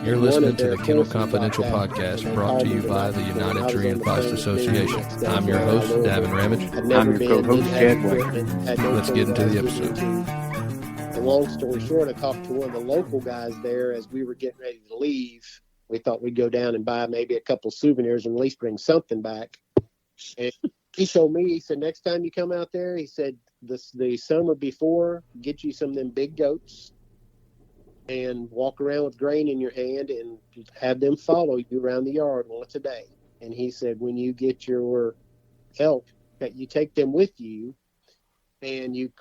You're listening to the Kennel Confidential podcast, brought to you by the United Tree and Feist Association. I'm your host, Davin Ramage. I'm your co-host, Chad White. Let's get into the episode. And long story short, I talked to one of the local guys there as we were getting ready to leave. We thought we'd go down and buy maybe a couple souvenirs and at least bring something back. And he told me, he said, next time you come out there, he said, the summer before, get you some of them big goats and walk around with grain in your hand and have them follow you around the yard once a day. And he said, when you get your elk, that you take them with you and you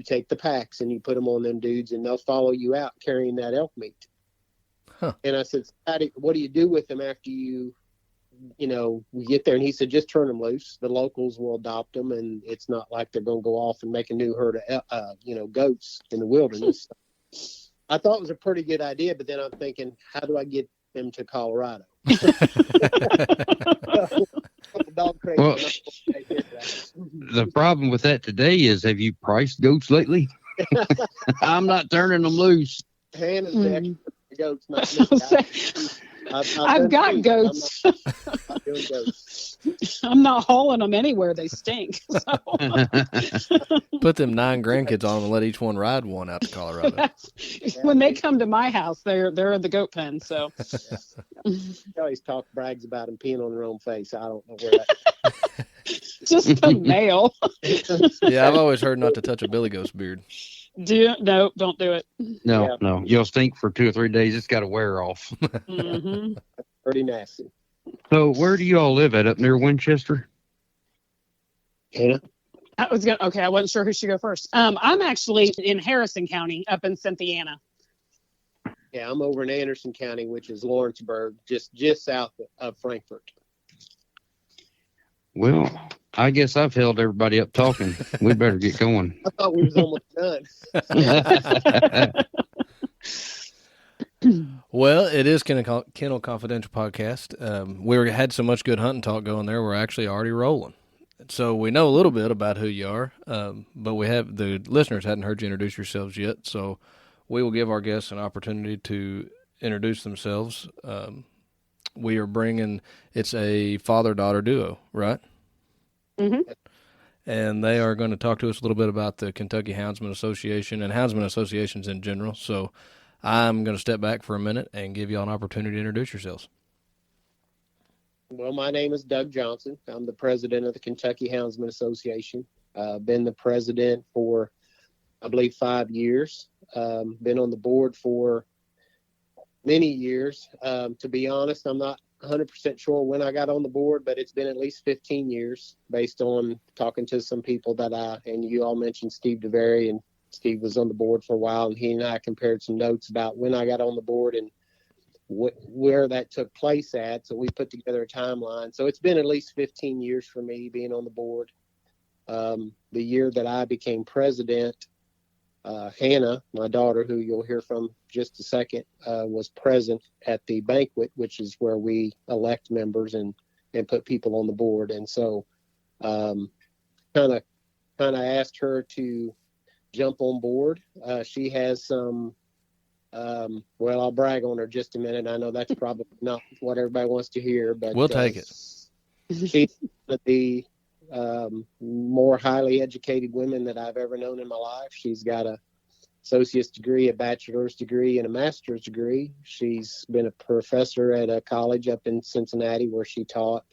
take the packs and you put them on them dudes and they'll follow you out carrying that elk meat. Huh. And I said, what do you do with them after we get there? And he said, just turn them loose. The locals will adopt them, and it's not like they're going to go off and make a new herd of, goats in the wilderness. I thought it was a pretty good idea, but then I'm thinking, how do I get them to Colorado? Well, the problem with that today is, have you priced goats lately? I'm not turning them loose. Hannah's the expert for goats, not me. I've got goats. I'm not hauling them anywhere. They stink. So. Put them 9 grandkids on them and let each one ride one out to Colorado. When they come to my house, they're in the goat pen. So He always brags about them peeing on their own face. I don't know where that. Just a male. Yeah, I've always heard not to touch a billy goat's beard. No, don't do it. No. You'll stink for 2 or 3 days. It's got to wear off. Mm-hmm. Pretty nasty. So where do you all live at? Up near Winchester? Hannah? I wasn't sure who should go first. I'm actually in Harrison County, up in Cynthiana. Yeah, I'm over in Anderson County, which is Lawrenceburg, just south of Frankfort. Well, I guess I've held everybody up talking. We better get going. I thought we was almost done. Well, it is Kennel Confidential podcast. We had so much good hunting talk going there, we're actually already rolling. So we know a little bit about who you are, but the listeners hadn't heard you introduce yourselves yet, so we will give our guests an opportunity to introduce themselves. We are it's a father-daughter duo, right? Mm-hmm. And they are going to talk to us a little bit about the Kentucky Houndsman Association and Houndsman Associations in general. So I'm going to step back for a minute and give you all an opportunity to introduce yourselves. Well, my name is Doug Johnson. I'm the president of the Kentucky Houndsman Association. Been the president for, I believe, 5 years. Been on the board for many years. To be honest, I'm not 100% sure when I got on the board, but it's been at least 15 years based on talking to some people and you all mentioned Steve DeVary, and Steve was on the board for a while, and he and I compared some notes about when I got on the board and where that took place at. So we put together a timeline. So it's been at least 15 years for me being on the board. The year that I became president, Hannah, my daughter, who you'll hear from just a second, was present at the banquet, which is where we elect members and put people on the board. And so kind of asked her to jump on board. She has some, I'll brag on her just a minute. I know that's probably not what everybody wants to hear, but we'll take it. She's one of the more highly educated women that I've ever known in my life. She's got a associate's degree, a bachelor's degree, and a master's degree. She's been a professor at a college up in Cincinnati where she taught,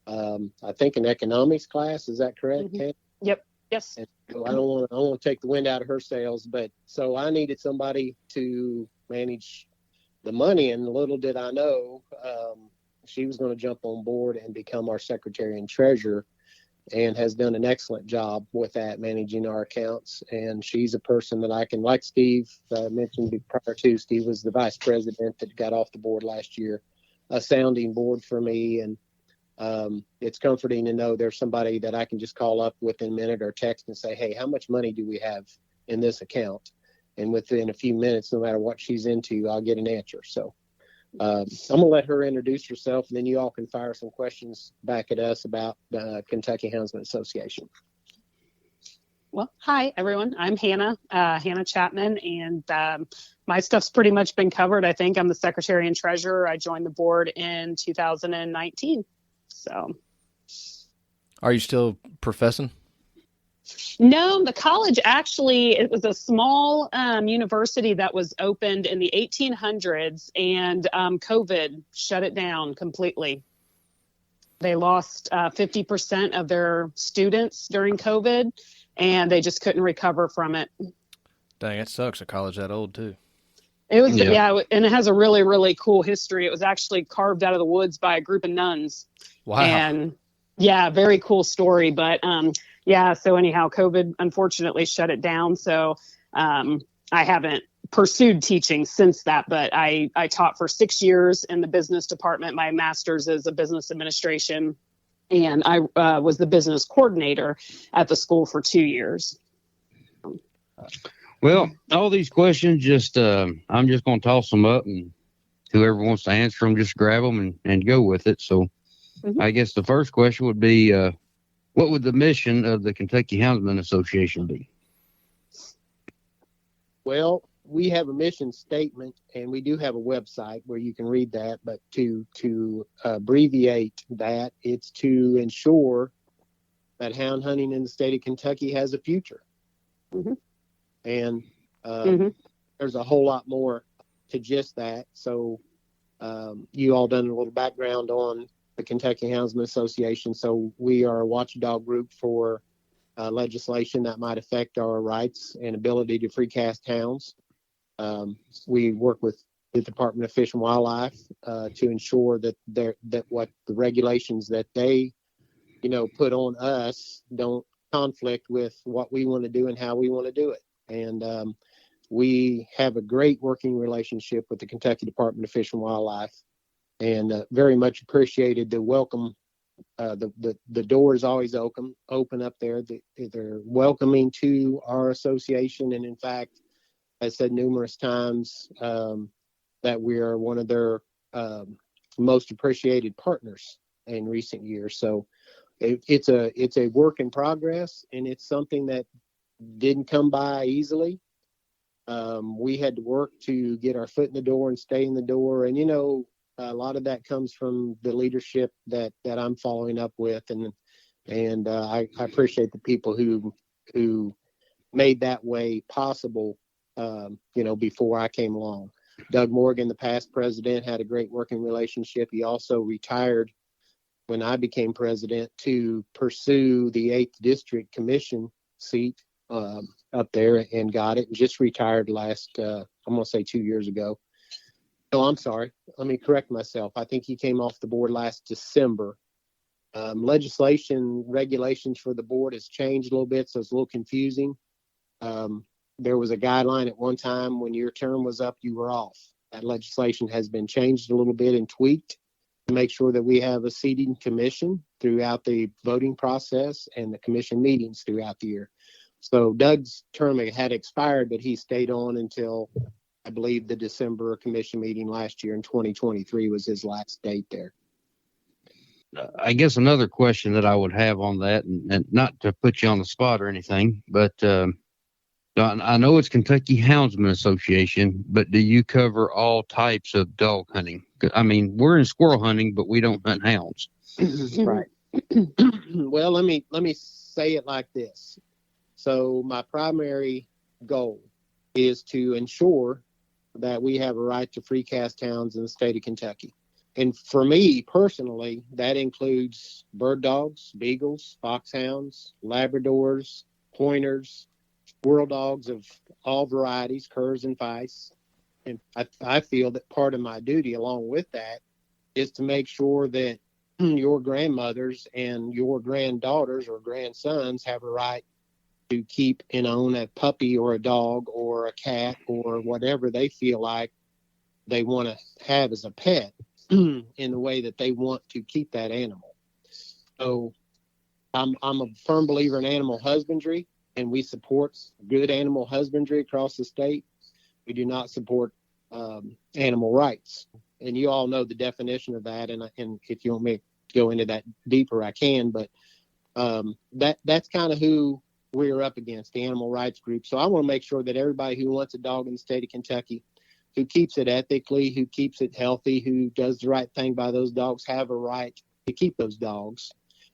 I think, an economics class. Is that correct, Mm-hmm. Ken? Yep. Yes. And so I don't want to take the wind out of her sails, but so I needed somebody to manage the money, and little did I know she was going to jump on board and become our secretary and treasurer, and has done an excellent job with that, managing our accounts. And she's a person that I can, like Steve mentioned prior to, Steve was the vice president that got off the board last year, a sounding board for me. And it's comforting to know there's somebody that I can just call up within a minute or text and say, hey, how much money do we have in this account? And within a few minutes, no matter what she's into, I'll get an answer. So I'm going to let her introduce herself, and then you all can fire some questions back at us about the Kentucky Houndsman Association. Well, hi, everyone. I'm Hannah Chapman, and my stuff's pretty much been covered. I think I'm the secretary and treasurer. I joined the board in 2019. So, Are you still professing? no, the college actually, it was a small university that was opened in the 1800s, and COVID shut it down completely. They lost 50% of their students during COVID, and they just couldn't recover from it. Dang, it sucks. A college that old too. It was, Yeah. and it has a really, really cool history. It was actually carved out of the woods by a group of nuns. Wow. And yeah, very cool story. But so anyhow, COVID unfortunately shut it down. So I haven't pursued teaching since that, but I taught for 6 years in the business department. My master's is a business administration, and I was the business coordinator at the school for 2 years. Well, all these questions, I'm just going to toss them up, and whoever wants to answer them, just grab them and go with it. So I guess the first question would be, what would the mission of the Kentucky Houndsman Association be? Well, we have a mission statement, and we do have a website where you can read that. But to abbreviate that, it's to ensure that hound hunting in the state of Kentucky has a future. Mm-hmm. And there's a whole lot more to just that. So you all done a little background on the Kentucky Houndsman Association. So we are a watchdog group for legislation that might affect our rights and ability to free cast hounds. We work with the Department of Fish and Wildlife to ensure that what the regulations that they, put on us don't conflict with what we want to do and how we want to do it. And we have a great working relationship with the Kentucky Department of Fish and Wildlife, and very much appreciated the welcome. The door is always open up there. They're welcoming to our association, and in fact, I said numerous times that we are one of their most appreciated partners in recent years. So it's a work in progress, and it's something that didn't come by easily. We had to work to get our foot in the door and stay in the door. And, a lot of that comes from the leadership that I'm following up with. And I appreciate the people who made that way possible, before I came along. Doug Morgan, the past president, had a great working relationship. He also retired when I became president to pursue the 8th District Commission seat up there, and got it, and just retired last, I'm going to say 2 years ago. No, I'm sorry. Let me correct myself. I think he came off the board last December. Regulations for the board has changed a little bit, so it's a little confusing. There was a guideline at one time when your term was up, you were off. That legislation has been changed a little bit and tweaked to make sure that we have a seating commission throughout the voting process and the commission meetings throughout the year. So Doug's term had expired, but he stayed on until, I believe, the December commission meeting last year in 2023 was his last date there. I guess another question that I would have on that, and not to put you on the spot or anything, but I know it's Kentucky Houndsman Association, but do you cover all types of dog hunting? I mean, we're in squirrel hunting, but we don't hunt hounds. Right. Well, let me say it like this. So my primary goal is to ensure that we have a right to free cast hounds in the state of Kentucky. And for me personally, that includes bird dogs, beagles, foxhounds, Labradors, pointers, squirrel dogs of all varieties, curs and feists. And I feel that part of my duty along with that is to make sure that your grandmothers and your granddaughters or grandsons have a right to keep and own a puppy or a dog or a cat or whatever they feel like they want to have as a pet in the way that they want to keep that animal. So I'm a firm believer in animal husbandry, and we support good animal husbandry across the state. We do not support animal rights. And you all know the definition of that, and if you want me to go into that deeper, I can, but that's kind of who we're up against, the animal rights group. So I want to make sure that everybody who wants a dog in the state of Kentucky who keeps it ethically, who keeps it healthy, who does the right thing by those dogs, have a right to keep those dogs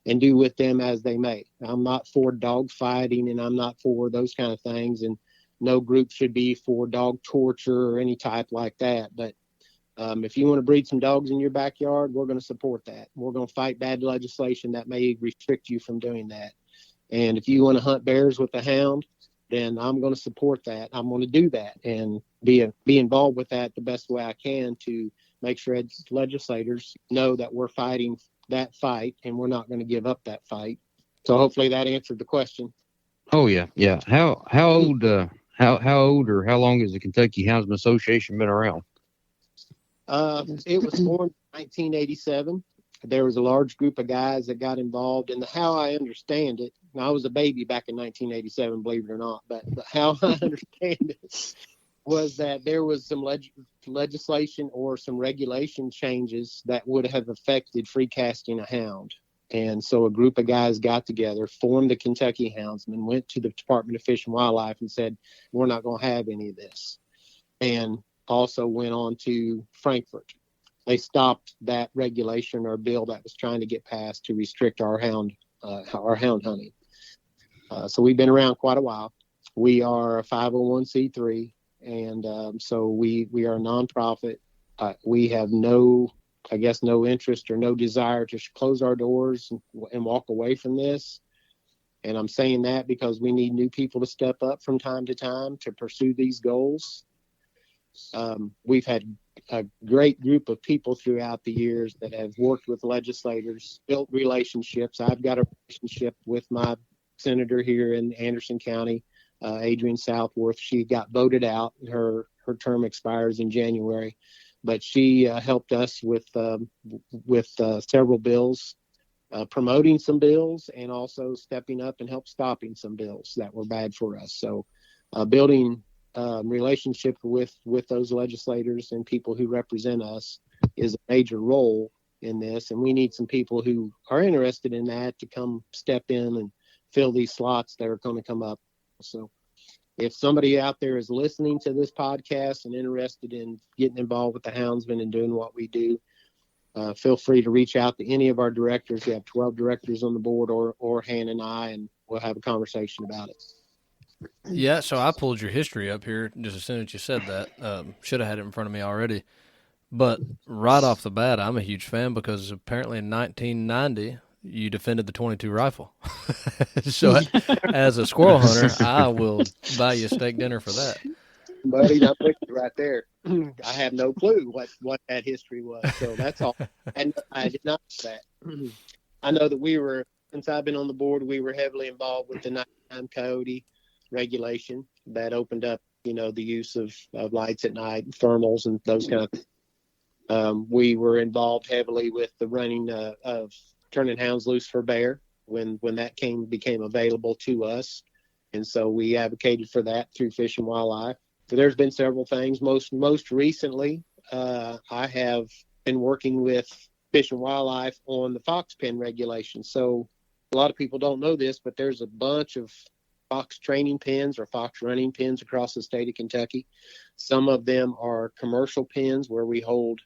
and do with them as they may. I'm not for dog fighting, and I'm not for those kind of things, and no group should be for dog torture or any type like that. But if you want to breed some dogs in your backyard, we're going to support that. We're going to fight bad legislation that may restrict you from doing that. And if you want to hunt bears with a hound, then I'm going to support that. I'm going to do that and be involved with that the best way I can to make sure legislators know that we're fighting that fight and we're not going to give up that fight. So hopefully that answered the question. Oh yeah, yeah. How old or how long has the Kentucky Houndsman Association been around? It was formed in 1987. There was a large group of guys that got involved, and how I understand it, I was a baby back in 1987, believe it or not, but how I understand it was that there was some legislation or some regulation changes that would have affected free casting a hound. And so a group of guys got together, formed the Kentucky Houndsmen, went to the Department of Fish and Wildlife and said, we're not going to have any of this. And also went on to Frankfurt. They stopped that regulation or bill that was trying to get passed to restrict our hound hunting. So we've been around quite a while. We are a 501c3, and so we are a nonprofit. We have no interest or no desire to close our doors and walk away from this. And I'm saying that because we need new people to step up from time to time to pursue these goals. We've had a great group of people throughout the years that have worked with legislators, built relationships. I've got a relationship with my senator here in Anderson County, Adrienne Southworth. She got voted out. Her term expires in January, but she helped us with several bills, promoting some bills, and also stepping up and help stopping some bills that were bad for us. So building relationship with those legislators and people who represent us is a major role in this, and we need some people who are interested in that to come step in and fill these slots that are going to come up. So if somebody out there is listening to this podcast and interested in getting involved with the Houndsman and doing what we do, feel free to reach out to any of our directors. We have 12 directors on the board, or Han and I, and we'll have a conversation about it. Yeah, so I pulled your history up here just as soon as you said that. Should have had it in front of me already. But right off the bat, I'm a huge fan because apparently in 1990, you defended the .22 rifle. So as a squirrel hunter, I will buy you a steak dinner for that. Buddy, that puts it right there. I have no clue what that history was. So that's all. And I did not know that. I know that since I've been on the board, we were heavily involved with the nighttime coyote regulation that opened up, the use of lights at night, thermals, and those kind of things. We were involved heavily with the running of turning hounds loose for bear when that became available to us, and so we advocated for that through Fish and Wildlife. So there's been several things. Most recently, I have been working with Fish and Wildlife on the fox pen regulation. So a lot of people don't know this, but there's a bunch of fox training pens or fox running pens across the state of Kentucky. Some of them are commercial pens where we hold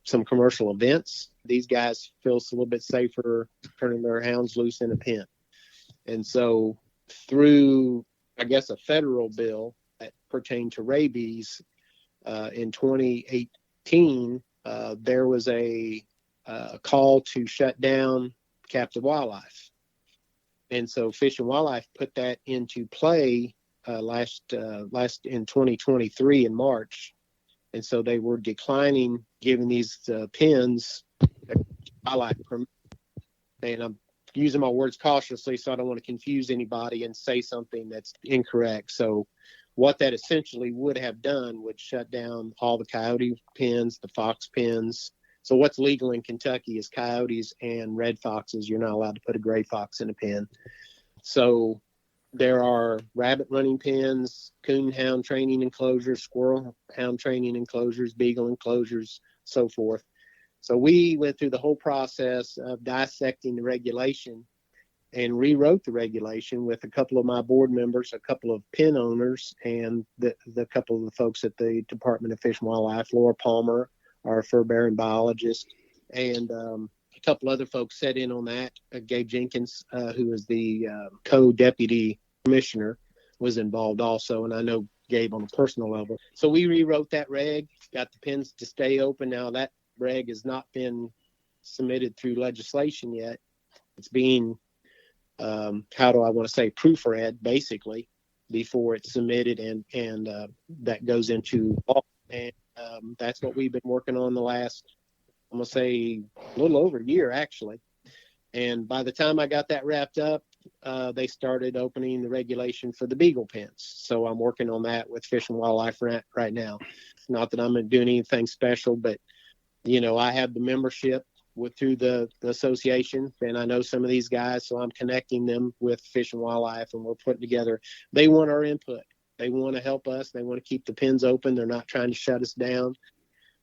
some commercial events. These guys feel it's a little bit safer turning their hounds loose in a pen. And so through, I guess, a federal bill that pertained to rabies in 2018, there was a call to shut down captive wildlife. And so Fish and Wildlife put that into play last in 2023 in March. And so they were declining giving these pens wildlife permit. And I'm using my words cautiously, so I don't want to confuse anybody and say something that's incorrect. So what that essentially would have done would shut down all the coyote pens, the fox pens. So what's legal in Kentucky is coyotes and red foxes. You're not allowed to put a gray fox in a pen. So there are rabbit running pens, coon hound training enclosures, squirrel hound training enclosures, beagle enclosures, so forth. So we went through the whole process of dissecting the regulation and rewrote the regulation with a couple of my board members, a couple of pen owners, and the couple of the folks at the Department of Fish and Wildlife, Laura Palmer, our fur-bearing biologist, and a couple other folks sat in on that. Gabe Jenkins, who is the co-deputy commissioner, was involved also, and I know Gabe on a personal level. So we rewrote that reg, got the pens to stay open. Now that reg has not been submitted through legislation yet. It's being, how do I want to say, proofread basically before it's submitted, and that goes into law. And that's what we've been working on the last, I'm going to say, a little over a year actually. And by the time I got that wrapped up, they started opening the regulation for the beagle pens. So I'm working on that with Fish and Wildlife right now. Not that I'm doing anything special, but, you know, I have the membership through the association, and I know some of these guys, so I'm connecting them with Fish and Wildlife, and we're putting together. They want our input. They want to help us. They want to keep the pens open. They're not trying to shut us down.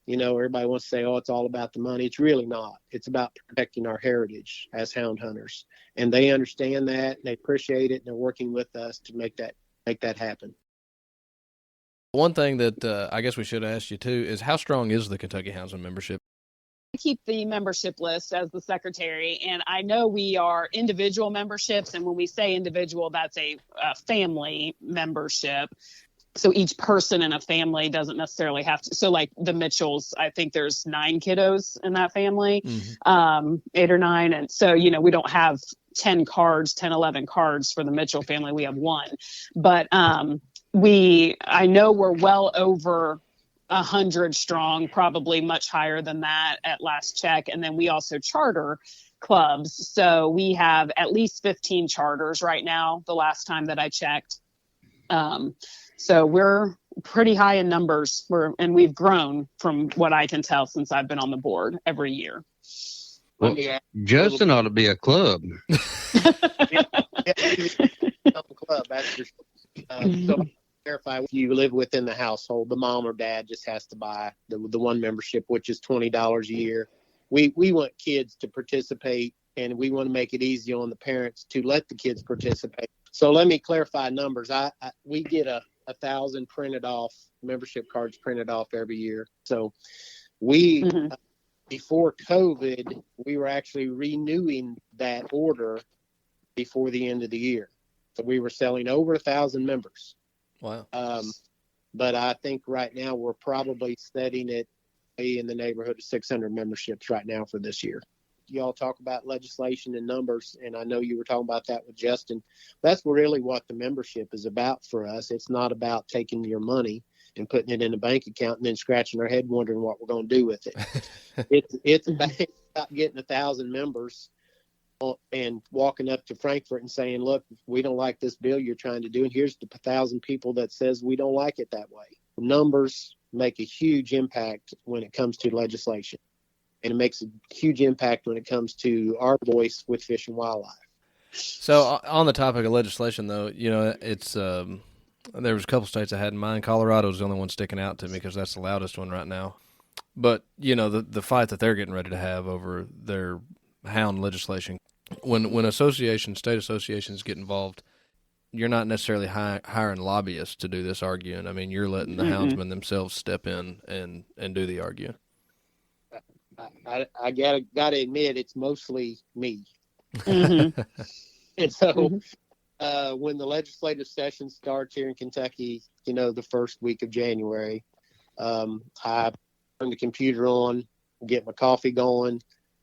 You know, everybody wants to say, oh, it's all about the money. It's really not. It's about protecting our heritage as hound hunters. And they understand that. They appreciate it. And they're working with us to make that happen. One thing that I guess we should ask you, too, is how strong is the Kentucky Houndsman membership? I keep the membership list as the secretary, and I know we are individual memberships. And when we say individual, that's a family membership. So each person in a family doesn't necessarily have to. So like the Mitchells, I think there's 9 kiddos in that family, 8 or 9. And so, you know, we don't have 10, 11 cards for the Mitchell family. We have 1. But I know we're well over 100 strong, probably much higher than that at last check. And then we also charter clubs. So we have at least 15 charters right now, the last time that I checked. So we're pretty high in numbers, and we've grown from what I can tell since I've been on the board every year. Well, Justin ought to be a club. Club, that's for sure. So clarify, if you live within the household, the mom or dad just has to buy the one membership, which is $20 a year. We want kids to participate, and we want to make it easy on the parents to let the kids participate. So let me clarify numbers. We get 1,000 printed off, membership cards printed off every year. So we, before COVID, we were actually renewing that order before the end of the year. So we were selling over 1,000 members. Wow. But I think right now we're probably setting it in the neighborhood of 600 memberships right now for this year. Y'all talk about legislation and numbers, and I know you were talking about that with Justin. That's really what the membership is about for us. It's not about taking your money and putting it in a bank account and then scratching our head wondering what we're going to do with it. It's about getting 1,000 members and walking up to Frankfort and saying, look, we don't like this bill you're trying to do, and here's the 1,000 people that says we don't like it that way. Numbers make a huge impact when it comes to legislation. And it makes a huge impact when it comes to our voice with Fish and Wildlife. So on the topic of legislation, though, you know, it's there was a couple states I had in mind. Colorado is the only one sticking out to me because that's the loudest one right now. But, you know, the fight that they're getting ready to have over their hound legislation, when state associations get involved, you're not necessarily hiring lobbyists to do this arguing. I mean, you're letting the houndsmen themselves step in and do the arguing. I gotta admit, it's mostly me. And so when the legislative session starts here in Kentucky, you know, the first week of January, I turn the computer on, get my coffee going,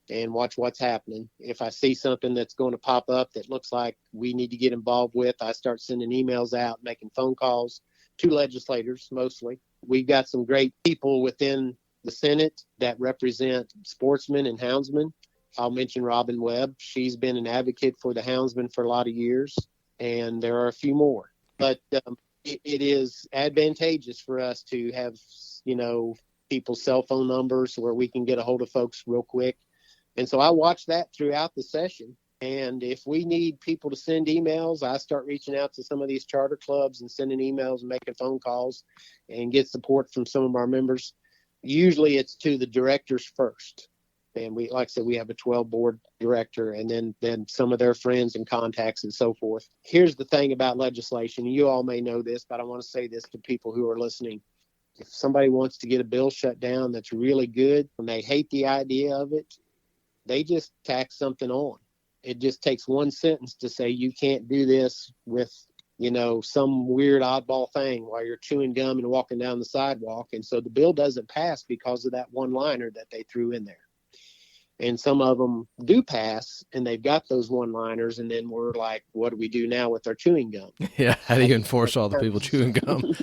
and watch what's happening. If I see something that's going to pop up that looks like we need to get involved with, I start sending emails out, making phone calls to legislators mostly. We've got some great people within the Senate that represent sportsmen and houndsmen. I'll mention Robin Webb. She's been an advocate for the houndsmen for a lot of years, and there are a few more. But it is advantageous for us to have, you know, people's cell phone numbers where we can get a hold of folks real quick. And so I watch that throughout the session. And if we need people to send emails, I start reaching out to some of these charter clubs and sending emails and making phone calls and get support from some of our members. Usually it's to the directors first. And we, like I said, we have a 12 board director, and then some of their friends and contacts and so forth. Here's the thing about legislation. You all may know this, but I want to say this to people who are listening. If somebody wants to get a bill shut down that's really good and they hate the idea of it, they just tack something on. It just takes one sentence to say you can't do this with, some weird oddball thing while you're chewing gum and walking down the sidewalk. And so the bill doesn't pass because of that one-liner that they threw in there. And some of them do pass, and they've got those one-liners, and then we're like, what do we do now with our chewing gum? Yeah, how do you enforce all the people chewing gum?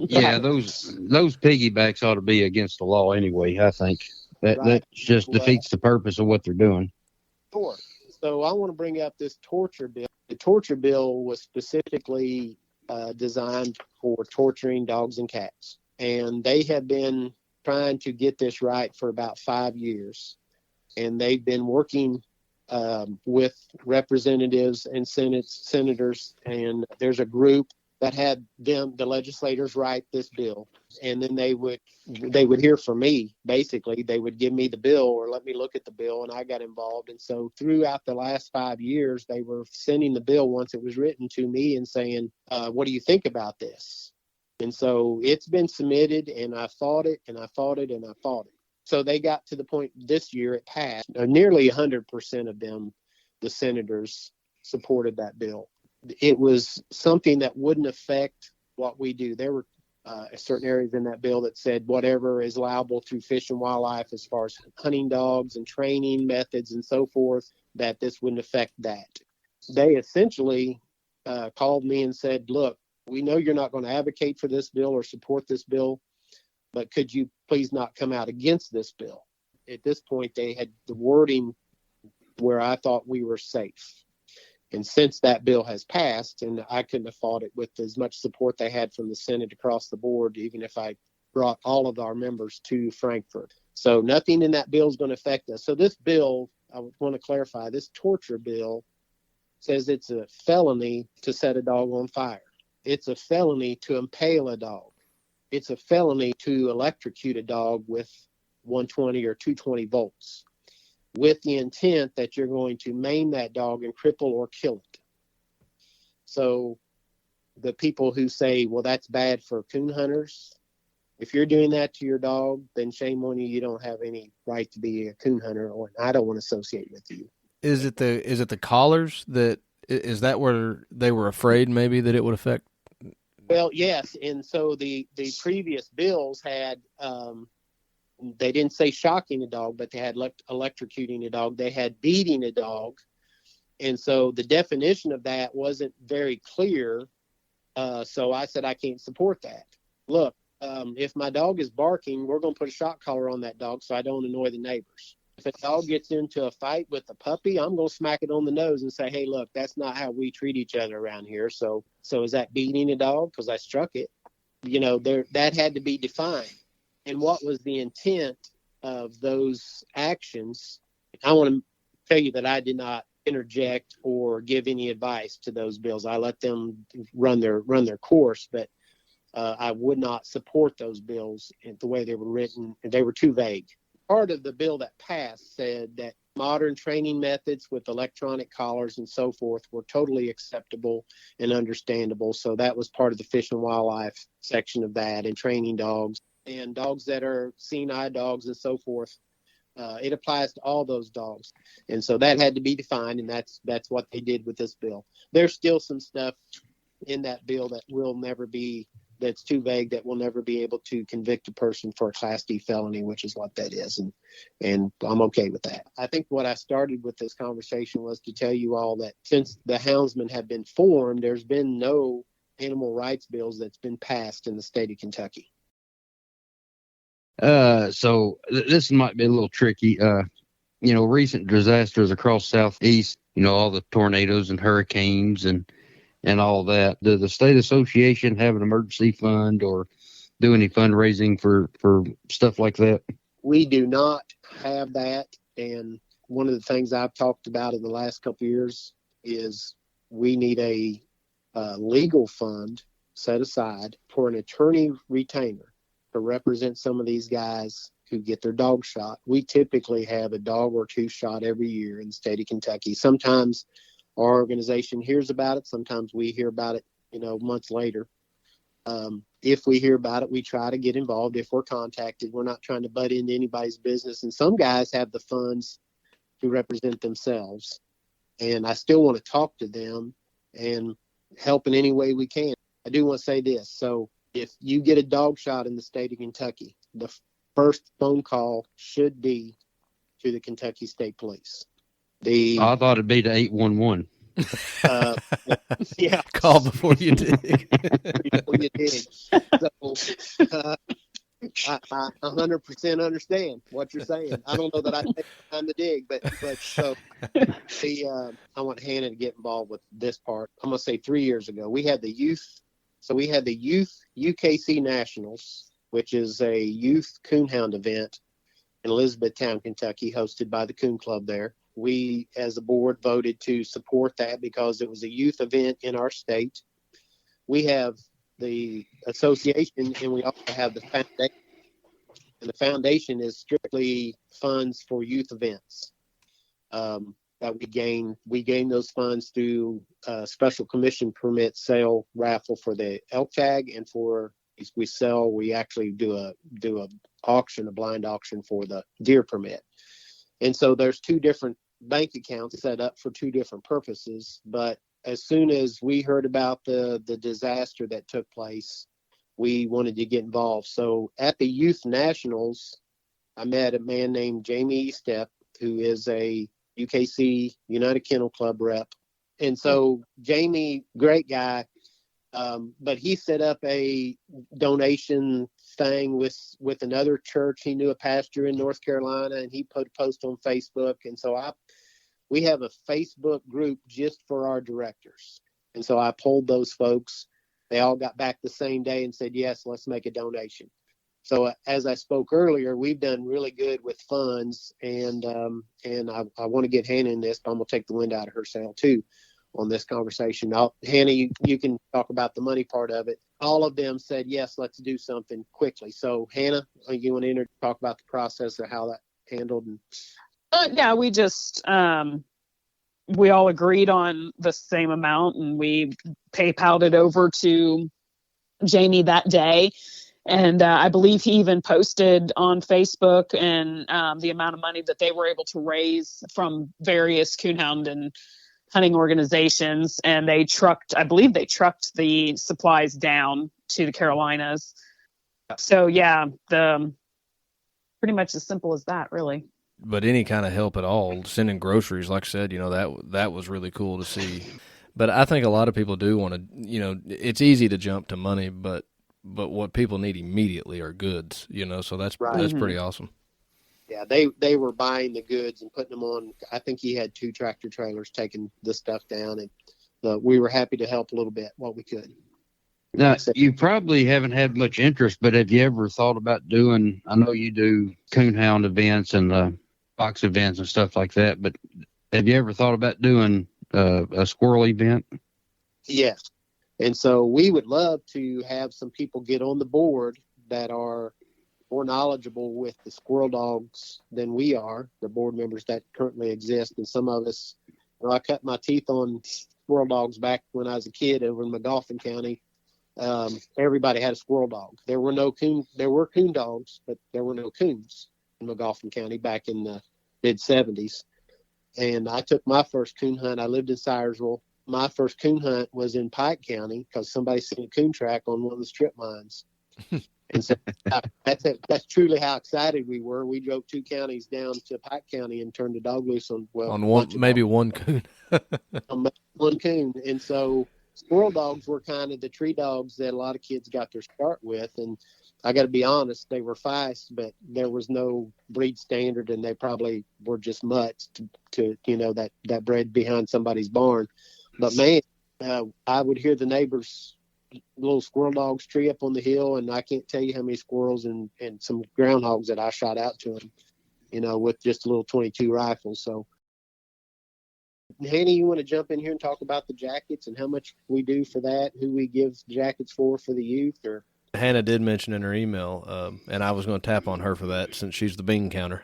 Yeah, those piggybacks ought to be against the law anyway, I think. That just defeats the purpose of what they're doing. Sure. So I want to bring up this torture bill. The torture bill was specifically designed for torturing dogs and cats. And they have been trying to get this right for about 5 years. And they've been working with representatives and senators. And there's a group that had the legislators write this bill. And then they would hear from me. Basically, they would give me the bill or let me look at the bill, and I got involved. And so throughout the last 5 years, they were sending the bill once it was written to me and saying, what do you think about this? And so it's been submitted, and I fought it, and I fought it, and I fought it. So they got to the point this year it passed. Nearly 100% of them, the senators, supported that bill. It was something that wouldn't affect what we do. There were certain areas in that bill that said whatever is allowable through Fish and Wildlife as far as hunting dogs and training methods and so forth, that this wouldn't affect that. They essentially called me and said, look, we know you're not going to advocate for this bill or support this bill, but could you please not come out against this bill? At this point, they had the wording where I thought we were safe. And since that bill has passed, and I couldn't have fought it with as much support they had from the Senate across the board, even if I brought all of our members to Frankfort. So nothing in that bill is going to affect us. So this bill, I want to clarify, this torture bill says it's a felony to set a dog on fire. It's a felony to impale a dog. It's a felony to electrocute a dog with 120 or 220 volts, with the intent that you're going to maim that dog and cripple or kill it. So the people who say, well, that's bad for coon hunters, if you're doing that to your dog, then shame on you. You don't have any right to be a coon hunter, or I don't want to associate with you. Is it the collars is that where they were afraid maybe that it would affect? Well, yes. And so the previous bills had, they didn't say shocking a dog, but they had electrocuting a dog. They had beating a dog. And so the definition of that wasn't very clear. So I said, I can't support that. Look, if my dog is barking, we're going to put a shock collar on that dog so I don't annoy the neighbors. If a dog gets into a fight with a puppy, I'm going to smack it on the nose and say, hey, look, that's not how we treat each other around here. So is that beating a dog because I struck it? That had to be defined. And what was the intent of those actions? I want to tell you that I did not interject or give any advice to those bills. I let them run their course, but I would not support those bills in the way they were written. They were too vague. Part of the bill that passed said that modern training methods with electronic collars and so forth were totally acceptable and understandable. So that was part of the Fish and Wildlife section of that, and training dogs. And dogs that are seeing-eye dogs and so forth, it applies to all those dogs. And so that had to be defined, and that's what they did with this bill. There's still some stuff in that bill that's too vague, that will never be able to convict a person for a Class D felony, which is what that is. And I'm okay with that. I think what I started with this conversation was to tell you all that since the houndsmen have been formed, there's been no animal rights bills that's been passed in the state of Kentucky. So this might be a little tricky. Recent disasters across Southeast, all the tornadoes and hurricanes and all that. Does the state association have an emergency fund or do any fundraising for stuff like that? We do not have that. And one of the things I've talked about in the last couple of years is we need a legal fund set aside for an attorney retainer to represent some of these guys who get their dog shot. We typically have a dog or two shot every year in the state of Kentucky. Sometimes our organization hears about it. Sometimes we hear about it, months later. If we hear about it, we try to get involved if we're contacted. We're not trying to butt into anybody's business. And some guys have the funds to represent themselves. And I still want to talk to them and help in any way we can. I do want to say this. So if you get a dog shot in the state of Kentucky, the first phone call should be to the Kentucky State Police. I thought it'd be to 811. Yeah. Call before you dig. Before you dig. So, I 100% understand what you're saying. I don't know that I take time to dig, but so I want Hannah to get involved with this part. I'm gonna say 3 years ago we had the youth. So we had the Youth UKC Nationals, which is a youth coonhound event in Elizabethtown, Kentucky, hosted by the Coon Club there. We, as a board, voted to support that because it was a youth event in our state. We have the association, and we also have the foundation. And the foundation is strictly funds for youth events that we gain those funds through special commission permit sale raffle for the elk tag, and we actually do a auction, a blind auction for the deer permit. And so there's two different bank accounts set up for two different purposes. But as soon as we heard about the disaster that took place, we wanted to get involved. So at the Youth Nationals, I met a man named Jamie Estep, who is a UKC United Kennel Club rep. And so Jamie, great guy, but he set up a donation thing with another church. He knew a pastor in North Carolina, and he put a post on Facebook. And so we have a Facebook group just for our directors. And so I polled those folks. They all got back the same day and said, yes, let's make a donation. So as I spoke earlier, we've done really good with funds, and I want to get Hannah in this, but I'm going to take the wind out of her sail too on this conversation. Hannah, you can talk about the money part of it. All of them said, yes, let's do something quickly. So Hannah, you want to talk about the process of how that handled? Yeah, we just, we all agreed on the same amount, and we PayPal'd it over to Jamie that day. And I believe he even posted on Facebook and the amount of money that they were able to raise from various coonhound and hunting organizations. And I believe they trucked the supplies down to the Carolinas. So yeah, pretty much as simple as that, really. But any kind of help at all, sending groceries, like I said, that was really cool to see. But I think a lot of people do want to, it's easy to jump to money, but what people need immediately are goods, so that's right. That's pretty awesome. Yeah, they were buying the goods and putting them on. I think he had 2 tractor trailers taking the stuff down, and we were happy to help a little bit what we could. Now, you probably haven't had much interest, but have you ever thought about doing, I know you do coonhound events and fox events and stuff like that, but have you ever thought about doing a squirrel event? Yes. And so we would love to have some people get on the board that are more knowledgeable with the squirrel dogs than we are, the board members that currently exist. And some of us, I cut my teeth on squirrel dogs back when I was a kid over in Magoffin County. Everybody had a squirrel dog. There were coon dogs, but there were no coons in Magoffin County back in the mid-'70s. And I took my first coon hunt. I lived in Syersville. My first coon hunt was in Pike County because somebody seen a coon track on one of the strip mines. And so that's truly how excited we were. We drove 2 counties down to Pike County and turned the dog loose on one coon. One coon. And so squirrel dogs were kind of the tree dogs that a lot of kids got their start with. And I got to be honest, they were feist, but there was no breed standard, and they probably were just mutts to that bred behind somebody's barn. But man, I would hear the neighbors' little squirrel dogs tree up on the hill, and I can't tell you how many squirrels and some groundhogs that I shot out to them, with just a little .22 rifle. So, Hannah, you want to jump in here and talk about the jackets and how much we do for that, who we give jackets for the youth, or? Hannah did mention in her email, and I was going to tap on her for that since she's the bean counter.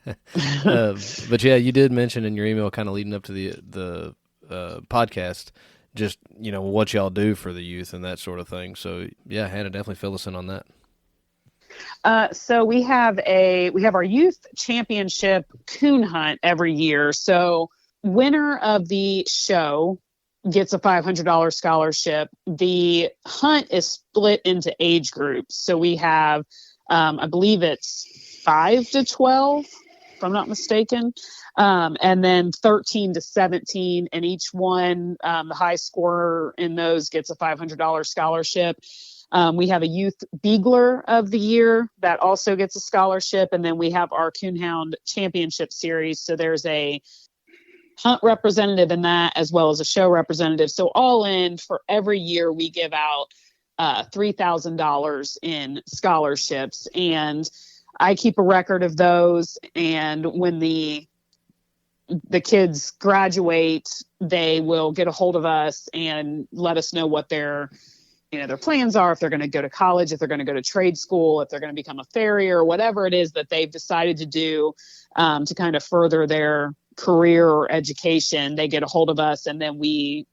But yeah, you did mention in your email, kind of leading up to the podcast, just what y'all do for the youth and that sort of thing. So yeah, Hannah, definitely fill us in on that. So we have our youth championship coon hunt every year. So winner of the show gets a $500 scholarship. The hunt is split into age groups. So we have, I believe it's 5 to 12, if I'm not mistaken. And then 13 to 17, and each one, the high scorer in those gets a $500 scholarship. We have a youth beagler of the year that also gets a scholarship. And then we have our Coonhound Championship Series. So there's a hunt representative in that as well as a show representative. So all in, for every year we give out $3,000 in scholarships, and I keep a record of those. And when the kids graduate, they will get a hold of us and let us know what their plans are, if they're going to go to college, if they're going to go to trade school, if they're going to become a farrier, whatever it is that they've decided to do to kind of further their career or education. They get a hold of us, and then we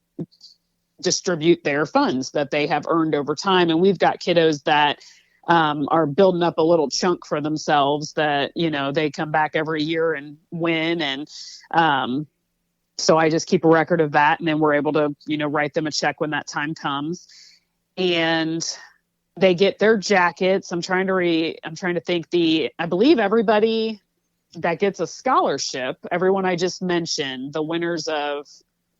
distribute their funds that they have earned over time. And we've got kiddos that are building up a little chunk for themselves that, they come back every year and win. And so I just keep a record of that, and then we're able to, write them a check when that time comes. And they get their jackets. I'm trying to think. I believe everybody that gets a scholarship, everyone I just mentioned, the winners of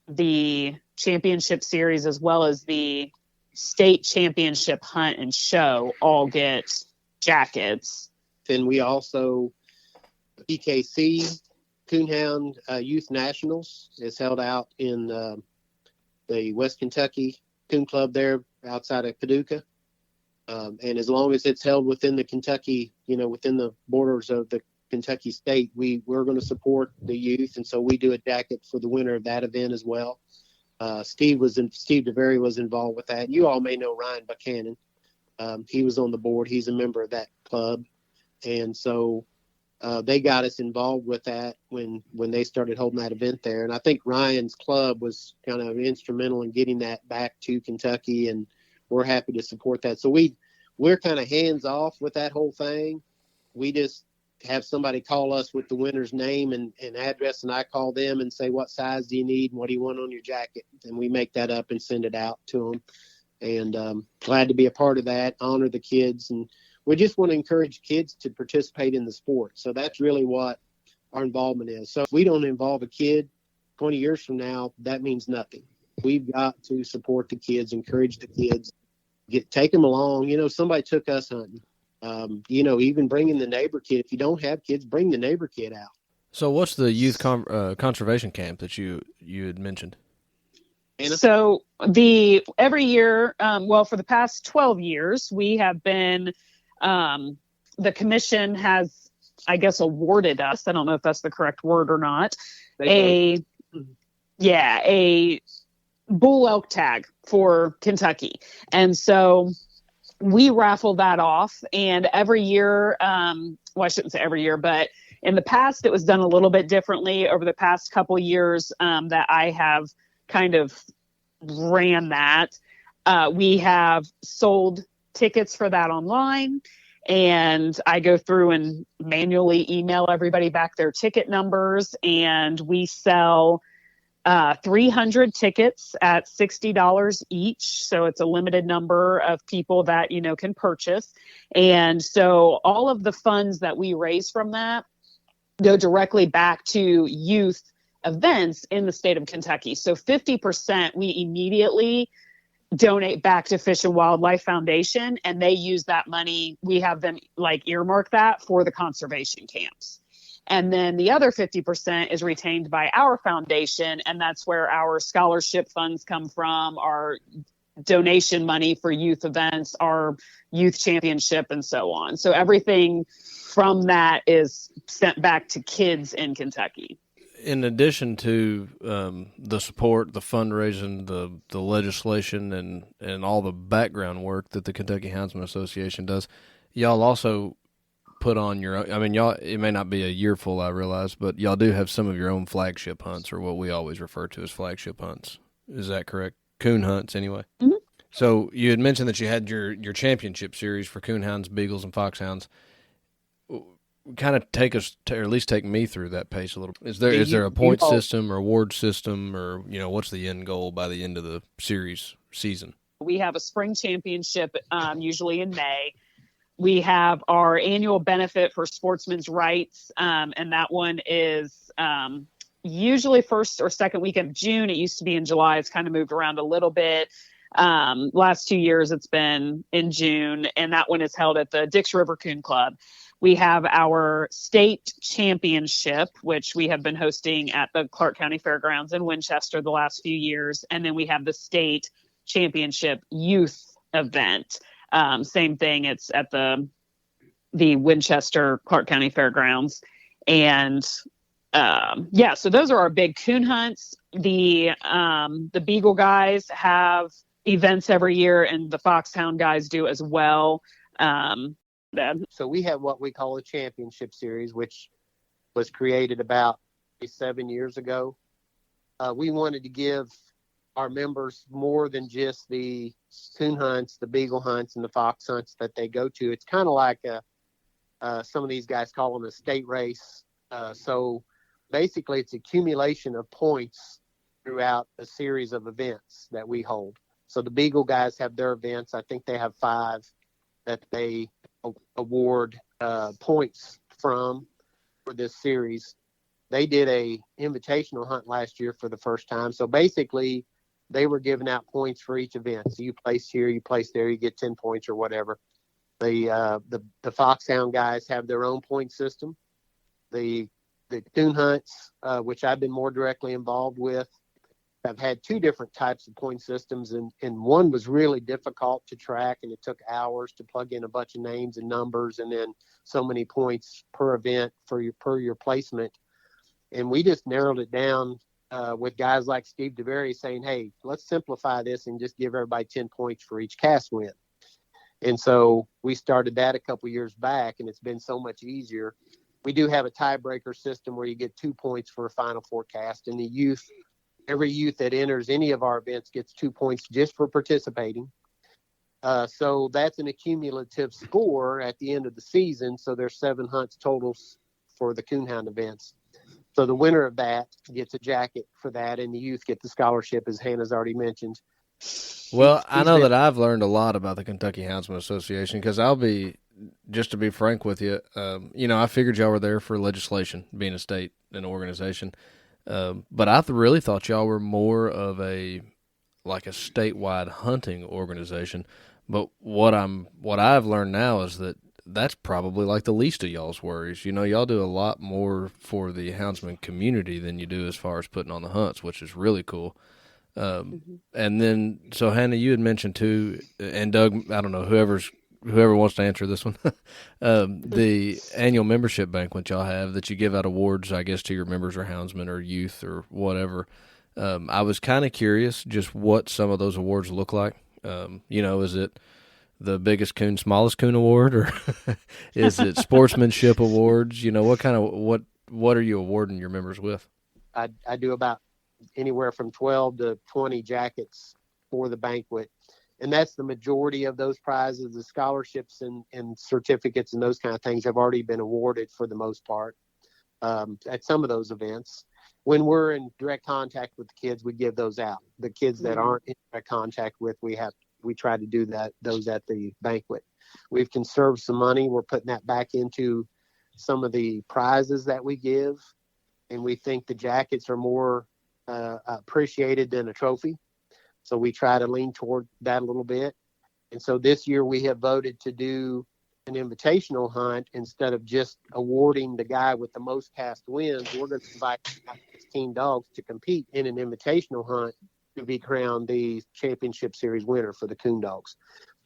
the championship series as well as the state championship hunt and show, all get jackets. Then we also, PKC Coonhound Youth Nationals is held out in the West Kentucky Coon Club there outside of Paducah. And as long as it's held within the Kentucky, within the borders of the Kentucky State, we're going to support the youth. And so we do a jacket for the winner of that event as well. Steve DeVary was involved with that. You all may know Ryan Buchanan. He was on the board. He's a member of that club. And so they got us involved with that when they started holding that event there. And I think Ryan's club was kind of instrumental in getting that back to Kentucky, and we're happy to support that. So we're kind of hands off with that whole thing. We just have somebody call us with the winner's name and address, and I call them and say, what size do you need and what do you want on your jacket? And we make that up and send it out to them. And glad to be a part of that, honor the kids. And we just want to encourage kids to participate in the sport. So that's really what our involvement is. So if we don't involve a kid 20 years from now, that means nothing. We've got to support the kids, encourage the kids, take them along. Somebody took us hunting. Even bringing the neighbor kid. If you don't have kids, bring the neighbor kid out. So what's the youth conservation camp that you had mentioned? Anna? So every year, for the past 12 years, we have been, the commission has, I guess, awarded us, I don't know if that's the correct word or not, a bull elk tag for Kentucky. And so we raffle that off, and every year, I shouldn't say every year, but in the past it was done a little bit differently. Over the past couple years that I have kind of ran that, we have sold tickets for that online, and I go through and manually email everybody back their ticket numbers, and we sell 300 tickets at $60 each. So it's a limited number of people that, can purchase. And so all of the funds that we raise from that go directly back to youth events in the state of Kentucky. So 50% we immediately donate back to Fish and Wildlife Foundation, and they use that money. We have them earmark that for the conservation camps. And then the other 50% is retained by our foundation, and that's where our scholarship funds come from, our donation money for youth events, our youth championship, and so on. So everything from that is sent back to kids in Kentucky. in addition to the support, the fundraising, the legislation, and all the background work that the Kentucky Houndsman Association does, y'all also put on your own. I mean, y'all, it may not be a year full, I realize, but y'all do have some of your own flagship hunts, or what we always refer to as flagship hunts. Is that correct? Coon hunts, anyway. Mm-hmm. So you had mentioned that you had your championship series for coonhounds, beagles, and foxhounds. Kind of take us, or at least take me through that pace a little. Is there a point system or award system, or what's the end goal by the end of the series season? We have a spring championship, usually in May. We have our annual benefit for sportsmen's rights, and that one is usually first or second week of June. It used to be in July. It's kind of moved around a little bit. Last 2 years, it's been in June, and that one is held at the Dix River Coon Club. We have our state championship, which we have been hosting at the Clark County Fairgrounds in Winchester the last few years. And then we have the state championship youth event. Same thing. It's at the Winchester Clark County Fairgrounds. And so those are our big coon hunts. The Beagle guys have events every year, and the Foxhound guys do as well. So we have what we call a championship series, which was created about 7 years ago. We wanted to give our members more than just the coon hunts, the beagle hunts, and the fox hunts that they go to. It's kind of like some of these guys call them a state race. So basically, it's accumulation of points throughout a series of events that we hold. So the beagle guys have their events. I think they have 5 that they award points for this series. They did a invitational hunt last year for the first time. So basically, they were giving out points for each event. So you place here, you place there, you get 10 points or whatever. The Foxhound guys have their own point system. The coon hunts, which I've been more directly involved with, have had 2 different types of point systems, and one was really difficult to track, and it took hours to plug in a bunch of names and numbers, and then so many points per event per your placement. And we just narrowed it down with guys like Steve DeBerry saying, hey, let's simplify this and just give everybody 10 points for each cast win. And so we started that a couple years back, and it's been so much easier. We do have a tiebreaker system where you get 2 points for a Final Four cast, and every youth that enters any of our events gets 2 points just for participating. So that's an accumulative score at the end of the season. So there's 7 hunts totals for the coonhound events. So the winner of that gets a jacket for that, and the youth get the scholarship, as Hannah's already mentioned. Well, I know that I've learned a lot about the Kentucky Houndsman Association, because just to be frank with you, I figured y'all were there for legislation, being a state and organization. But I really thought y'all were more of a statewide hunting organization. But what I've learned now is that that's probably like the least of y'all's worries. Y'all do a lot more for the houndsman community than you do as far as putting on the hunts, which is really cool. And then, so Hannah, you had mentioned too, and Doug, I don't know, whoever wants to answer this one, the annual membership banquet y'all have that you give out awards, I guess, to your members or houndsmen or youth or whatever. I was kind of curious just what some of those awards look like. Is it the biggest coon, smallest coon award, or is it sportsmanship awards? What are you awarding your members with? I do about anywhere from 12 to 20 jackets for the banquet. And that's the majority of those prizes. The scholarships and certificates and those kind of things have already been awarded for the most part at some of those events. When we're in direct contact with the kids, we give those out. The kids that aren't in direct contact with, we try to do those at the banquet. We've conserved some money. We're putting that back into some of the prizes that we give, and we think the jackets are more appreciated than a trophy. So we try to lean toward that a little bit. And so this year we have voted to do an invitational hunt instead of just awarding the guy with the most cast wins. We're going to invite 16 dogs to compete in an invitational hunt to be crowned the championship series winner for the coon dogs.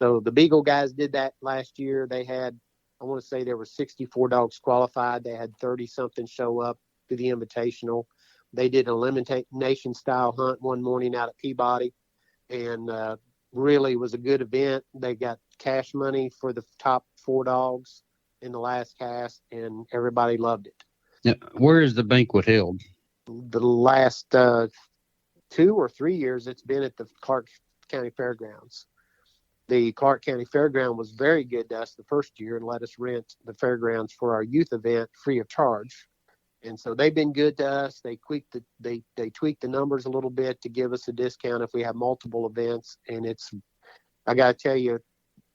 So the Beagle guys did that last year. They had, I want to say there were 64 dogs qualified. They had 30 something show up to the invitational. They did an elimination style hunt one morning out at Peabody, and really was a good event. They got cash money for the top 4 dogs in the last cast, and everybody loved it. Now, where is the banquet held? The last 2 or 3 years, it's been at the Clark County Fairgrounds. The Clark County Fairground was very good to us the first year and let us rent the fairgrounds for our youth event free of charge. And so they've been good to us. They tweaked the numbers a little bit to give us a discount if we have multiple events. And I got to tell you,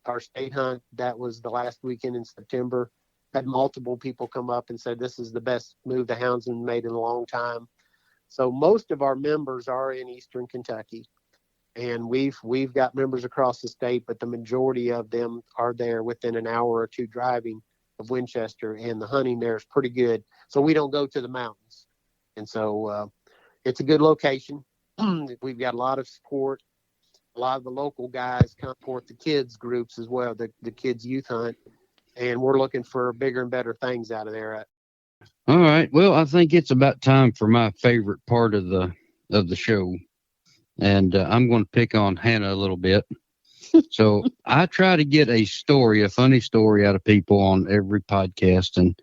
our state hunt, that was the last weekend in September, had multiple people come up and said, this is the best move the Houndsman made in a long time. So most of our members are in Eastern Kentucky. And we've got members across the state, but the majority of them are there within an hour or two driving of Winchester, and the hunting there is pretty good. So we don't go to the mountains. And so it's a good location. We've got a lot of support. A lot of the local guys come support the kids groups as well, the kids youth hunt. And we're looking for bigger and better things out of there. All right. Well, I think it's about time for my favorite part of the show. And I'm going to pick on Hannah a little bit. So I try to get a funny story out of people on every podcast. And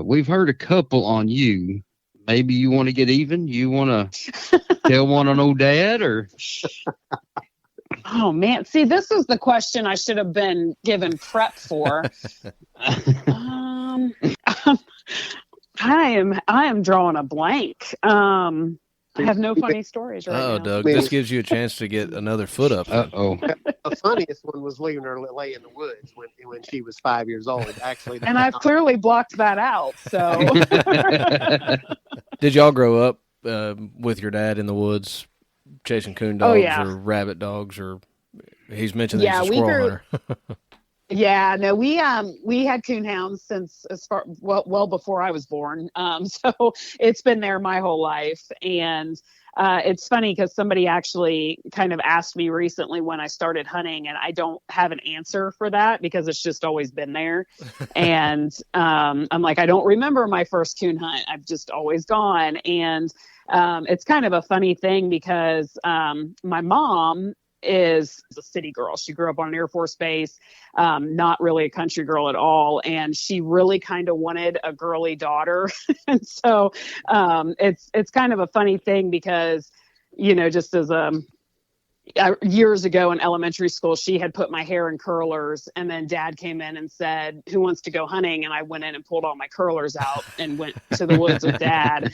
we've heard a couple on you. Maybe you want to get even? You want to tell one on old Dad, or? Oh man, see, this is the question I should have been given prep for. I am drawing a blank. I have no funny stories right now. Doug, this gives you a chance to get another foot up. Uh-oh. The funniest one was leaving her lay in the woods when she was 5 years old. Actually, and I've clearly blocked that out. So, did y'all grow up with your dad in the woods chasing coon dogs or rabbit dogs, or he's mentioned that he's a squirrel hunter? Yeah, no, we had coonhounds since well before I was born. So it's been there my whole life. And it's funny because somebody actually kind of asked me recently when I started hunting, and I don't have an answer for that because it's just always been there. And I'm like, I don't remember my first coon hunt. I've just always gone. And it's kind of a funny thing because my mom is a city girl. She grew up on an Air Force base, not really a country girl at all. And she really kind of wanted a girly daughter. And so it's kind of a funny thing because, just as years ago in elementary school, she had put my hair in curlers, and then Dad came in and said, who wants to go hunting? And I went in and pulled all my curlers out and went to the woods with Dad.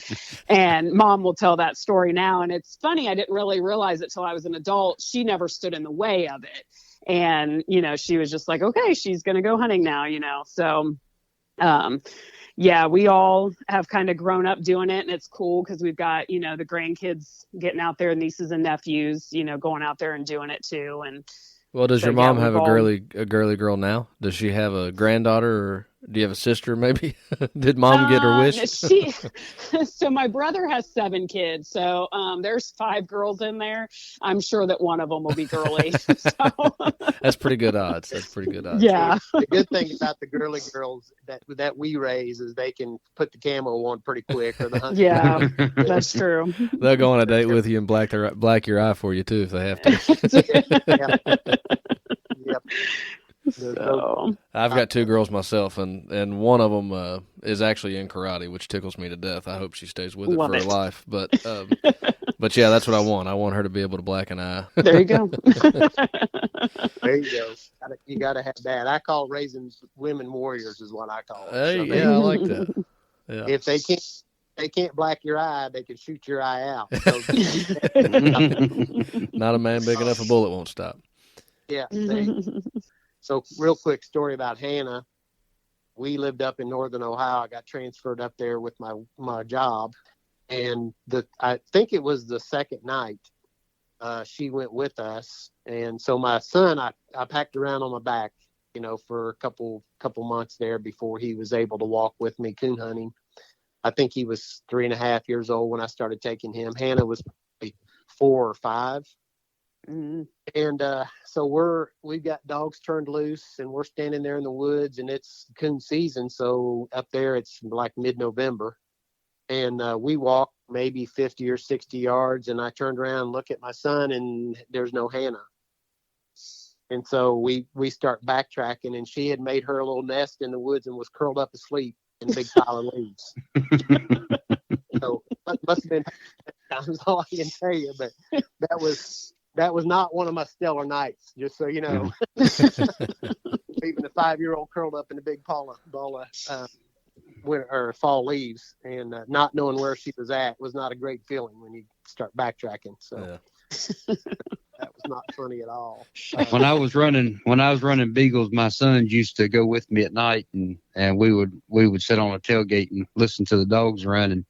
And Mom will tell that story now. And it's funny, I didn't really realize it till I was an adult. She never stood in the way of it. And, she was just like, okay, she's going to go hunting now, So, yeah, we all have kind of grown up doing it, and it's cool because we've got, the grandkids getting out there, nieces and nephews, going out there and doing it too. And well, does your mom have a girly girl now? Does she have a granddaughter, or do you have a sister maybe? Did Mom get her wish? So my brother has 7 kids, so there's 5 girls in there. I'm sure that one of them will be girly. So. That's pretty good odds. Yeah. The good thing about the girly girls that we raise is they can put the camo on pretty quick. Or the yeah, that's true. They'll go on a date with you and black your eye for you too if they have to. Yep. So. I've got 2 girls myself, and one of them is actually in karate, which tickles me to death. I hope she stays with it for her life. But yeah, that's what I want. I want her to be able to black an eye. There you go. There you go. You got to have that. I call raising women warriors is what I call it. Hey, so I like that. Yeah. If they can't black your eye, they can shoot your eye out. So, not a man big enough a bullet won't stop. Yeah. So real quick story about Hannah. We lived up in Northern Ohio. I got transferred up there with my job. And I think it was the second night she went with us. And so my son, I packed around on my back, for a couple months there before he was able to walk with me coon hunting. I think he was 3.5 years old when I started taking him. Hannah was probably 4 or 5. Mm-hmm. And so we've got dogs turned loose, and we're standing there in the woods, and it's coon season. So up there it's like mid-November, And we walked maybe 50 or 60 yards, and I turned around and looked at my son, and there's no Hannah. And so we start backtracking, and she had made her little nest in the woods and was curled up asleep in a big pile of leaves. So must have been times, all I can tell you, but that was not one of my stellar nights, just so you know. Even a 5-year-old curled up in a big ball of winter or fall leaves, and not knowing where she was at was not a great feeling when you start backtracking. So that was not funny at all. When I was running beagles, my sons used to go with me at night, and we would sit on a tailgate and listen to the dogs running.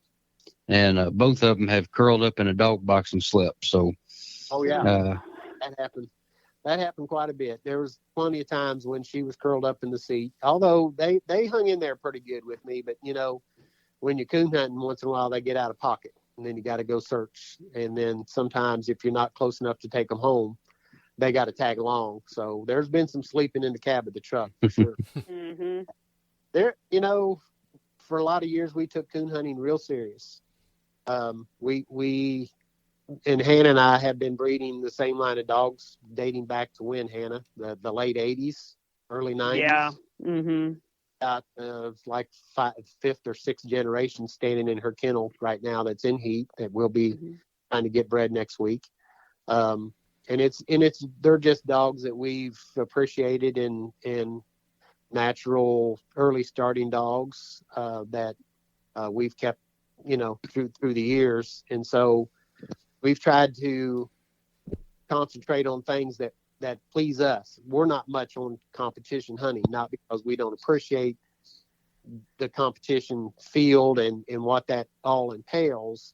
And both of them have curled up in a dog box and slept. So, that happened. That happened quite a bit. There was plenty of times when she was curled up in the seat, although they hung in there pretty good with me. But, you know, when you're coon hunting, once in a while they get out of pocket, and then you got to go search. And then sometimes if you're not close enough to take them home, they got to tag along. So there's been some sleeping in the cab of the truck for sure. Mm-hmm. There, you know, for a lot of years we took coon hunting real serious. We and Hannah and I have been breeding the same line of dogs dating back to when, Hannah? The late 80s, early 90s? Yeah. Mm-hmm. Got like fifth or sixth generation standing in her kennel right now that's in heat that will be trying to get bred next week. And they're just dogs that we've appreciated in natural early starting dogs that we've kept, you know, through the years. And so we've tried to concentrate on things that please us. We're not much on competition hunting, not because we don't appreciate the competition field and what that all entails,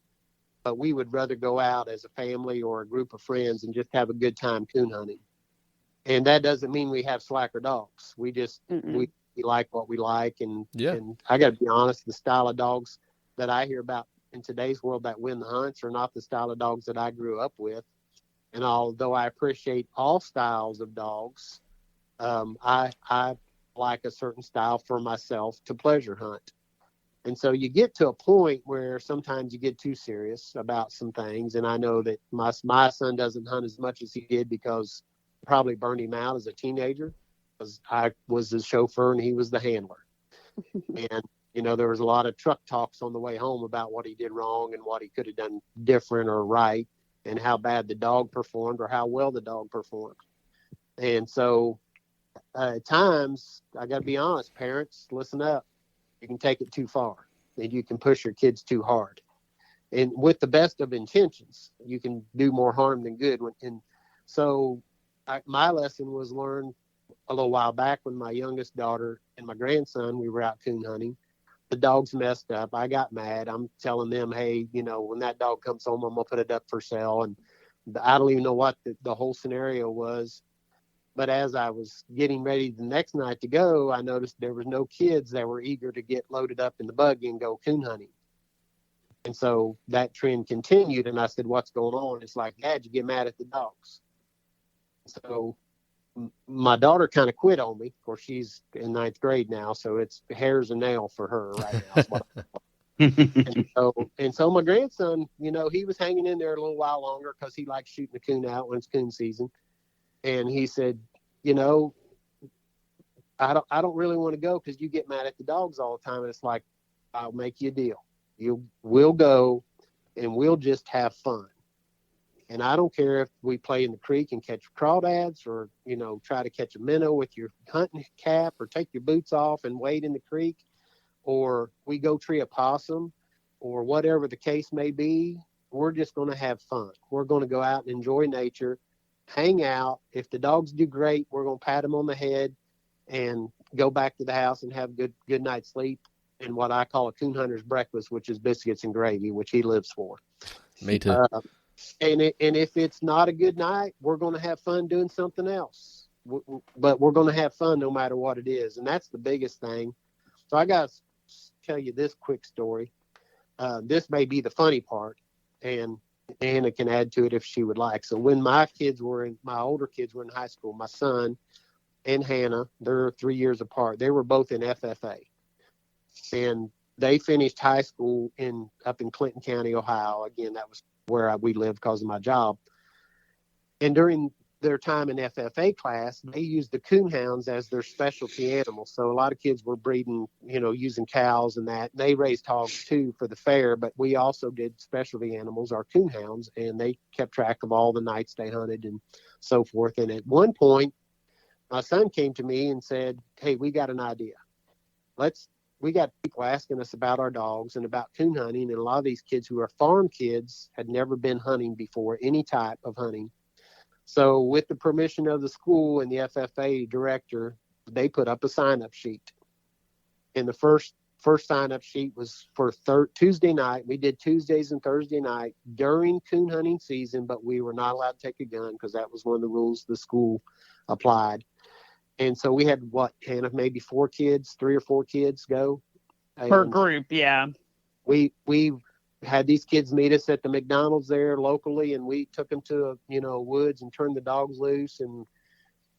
but we would rather go out as a family or a group of friends and just have a good time coon hunting. And that doesn't mean we have slacker dogs. We just, we like what we like. And I got to be honest, the style of dogs that I hear about in today's world that win the hunts are not the style of dogs that I grew up with. And although I appreciate all styles of dogs, I like a certain style for myself to pleasure hunt. And so you get to a point where sometimes you get too serious about some things. And I know that my son doesn't hunt as much as he did because I probably burned him out as a teenager, because I was the chauffeur and he was the handler. And you know, there was a lot of truck talks on the way home about what he did wrong and what he could have done different or right, and how bad the dog performed or how well the dog performed. And so at times, I got to be honest, parents, listen up. You can take it too far, and you can push your kids too hard. And with the best of intentions, you can do more harm than good. And so my lesson was learned a little while back when my youngest daughter and my grandson, we were out coon hunting. The dogs messed up. I got mad. I'm telling them, hey, you know, when that dog comes home, I'm going to put it up for sale. And I don't even know what the whole scenario was. But as I was getting ready the next night to go, I noticed there was no kids that were eager to get loaded up in the buggy and go coon hunting. And so that trend continued. And I said, what's going on? It's like, Dad, you get mad at the dogs. So my daughter kind of quit on me. Of course, she's in 9th grade now, so it's hair's a nail for her right now. and so my grandson, you know, he was hanging in there a little while longer because he likes shooting the coon out when it's coon season. And he said, you know, I don't really want to go because you get mad at the dogs all the time. And it's like, I'll make you a deal. We'll go and we'll just have fun. And I don't care if we play in the creek and catch crawdads, or, you know, try to catch a minnow with your hunting cap, or take your boots off and wade in the creek, or we go tree a possum, or whatever the case may be. We're just going to have fun. We're going to go out and enjoy nature, hang out. If the dogs do great, we're going to pat them on the head and go back to the house and have good night's sleep and what I call a coon hunter's breakfast, which is biscuits and gravy, which he lives for. Me too. And if it's not a good night, we're going to have fun doing something else. But we're going to have fun no matter what it is. And that's the biggest thing. So I got to tell you this quick story. This may be the funny part, and Anna can add to it if she would like. So when my older kids were in high school, my son and Hannah, they're 3 years apart. They were both in FFA. And they finished high school up in Clinton County, Ohio. Again, that was where we lived because of my job. And during their time in FFA class, they used the coonhounds as their specialty animals. So a lot of kids were breeding, using cows and that. They raised hogs too for the fair, but we also did specialty animals, our coonhounds, and they kept track of all the nights they hunted and so forth. And at one point, my son came to me and said, "Hey, we got an idea. We got people asking us about our dogs and about coon hunting, and a lot of these kids who are farm kids had never been hunting before, any type of hunting. So with the permission of the school and the FFA director, they put up a sign-up sheet. And the first sign-up sheet was for Tuesday night. We did Tuesdays and Thursday night during coon hunting season, but we were not allowed to take a gun because that was one of the rules the school applied. And so we had Hannah, maybe 3 or 4 kids go per group. Yeah. We had these kids meet us at the McDonald's there locally, and we took them to woods and turned the dogs loose. And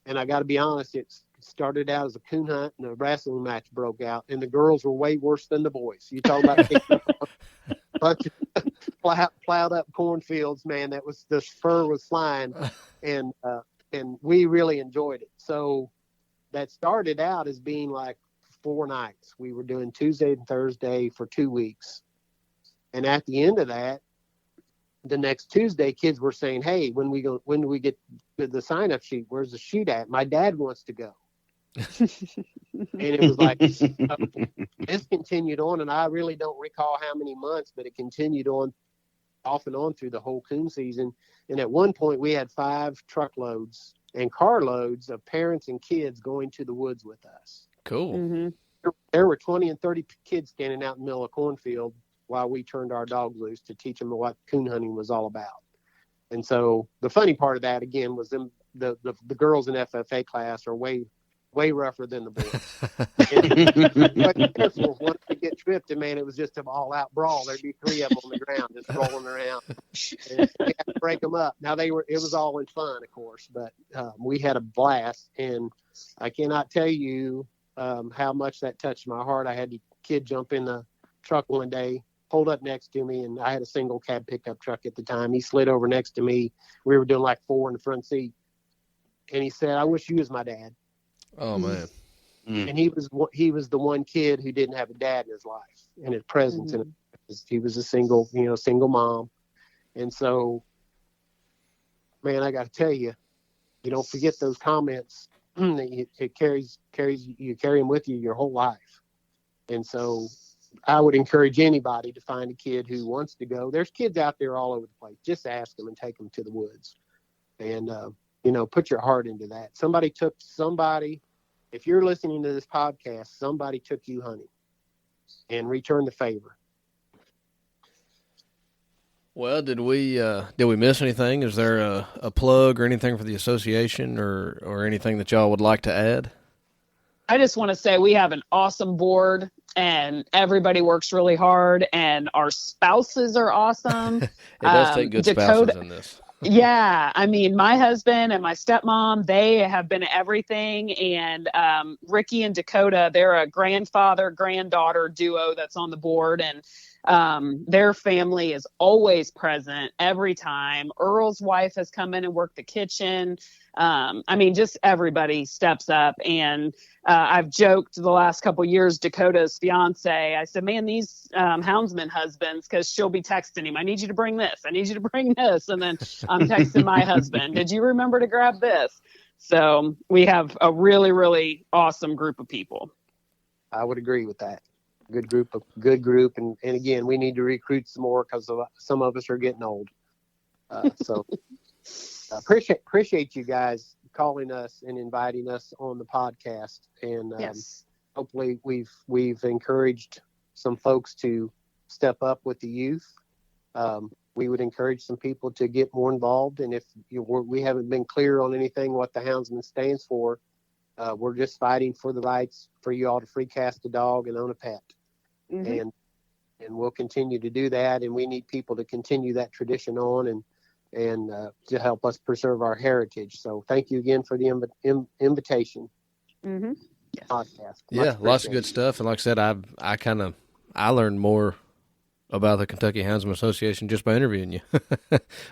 I got to be honest, it started out as a coon hunt, and a wrestling match broke out, and the girls were way worse than the boys. You talk about a bunch of plowed up cornfields, man. The fur was flying, and we really enjoyed it. So that started out as being like 4 nights. We were doing Tuesday and Thursday for 2 weeks. And at the end of that, the next Tuesday, kids were saying, "Hey, when do we get the sign-up sheet? Where's the sheet at? My dad wants to go." And it was like, this continued on, and I really don't recall how many months, but it continued on off and on through the whole coon season. And at one point, we had 5 truckloads and carloads of parents and kids going to the woods with us. Cool. Mm-hmm. There were 20 and 30 kids standing out in the middle of a cornfield while we turned our dogs loose to teach them what coon hunting was all about. And so the funny part of that, again, was the girls in FFA class are way rougher than the boys. But careful, once we get tripped, and man, it was just an all-out brawl. There'd be 3 of them on the ground just rolling around. And we had to break them up. Now it was all in fun, of course, but we had a blast, and I cannot tell you how much that touched my heart. I had a kid jump in the truck one day, pulled up next to me, and I had a single cab pickup truck at the time. He slid over next to me. We were doing like 4 in the front seat, and he said, "I wish you was my dad." Oh man. And he was the one kid who didn't have a dad in his life and his presence. Mm-hmm. And he was a single mom. And so, man, I got to tell you, you don't forget those comments. It carries you carry them with you your whole life. And so I would encourage anybody to find a kid who wants to go. There's kids out there all over the place. Just ask them and take them to the woods. And, put your heart into that. If you're listening to this podcast, somebody took you hunting, and return the favor. Well, did we miss anything? Is there a plug or anything for the association or anything that y'all would like to add? I just want to say we have an awesome board, and everybody works really hard, and our spouses are awesome. It does take good spouses in this. Yeah. I mean, my husband and my stepmom, they have been everything. And Ricky and Dakota, they're a grandfather-granddaughter duo that's on the board. And their family is always present every time. Earl's wife has come in and worked the kitchen. Just everybody steps up. And I've joked the last couple years, Dakota's fiance, I said, man, these houndsman husbands, because she'll be texting him, I need you to bring this. I need you to bring this. And then I'm texting my husband, did you remember to grab this? So we have a really, really awesome group of people. I would agree with that. Good group. And again, we need to recruit some more because some of us are getting old. So appreciate you guys calling us and inviting us on the podcast. And yes. Hopefully we've encouraged some folks to step up with the youth. We would encourage some people to get more involved. And if we haven't been clear on anything what the Houndsman stands for, we're just fighting for the rights for you all to free cast a dog and own a pet. Mm-hmm. And we'll continue to do that. And we need people to continue that tradition on and to help us preserve our heritage. So thank you again for the invitation. Mm-hmm. Podcast. Yeah, lots of good stuff. And like I said, I kind of I learned more about the Kentucky Houndsman Association just by interviewing you.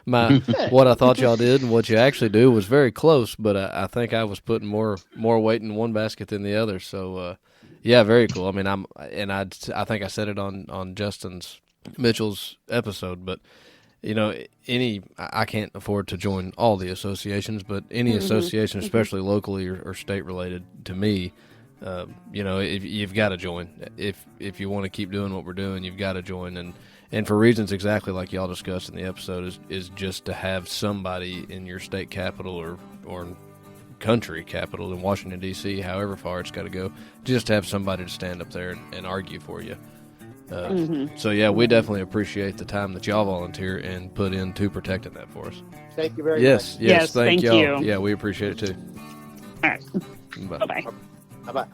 What I thought y'all did and what you actually do was very close, but I think I was putting more weight in one basket than the other. So, yeah, very cool. I mean, I think I said it on Justin's Mitchell's episode, but you know, I can't afford to join all the associations, but any association, especially locally or state related, to me, you know, you've got to join. If you want to keep doing what we're doing, you've got to join. And for reasons exactly like y'all discussed in the episode, is just to have somebody in your state capital or country capital in Washington, D.C., however far it's got to go, just to have somebody to stand up there and argue for you. So, yeah, we definitely appreciate the time that y'all volunteer and put into protecting that for us. Thank you very Yes, much. yes, thank y'all. you. Yeah, we appreciate it too. All right. Bye. Bye-bye. Bye-bye.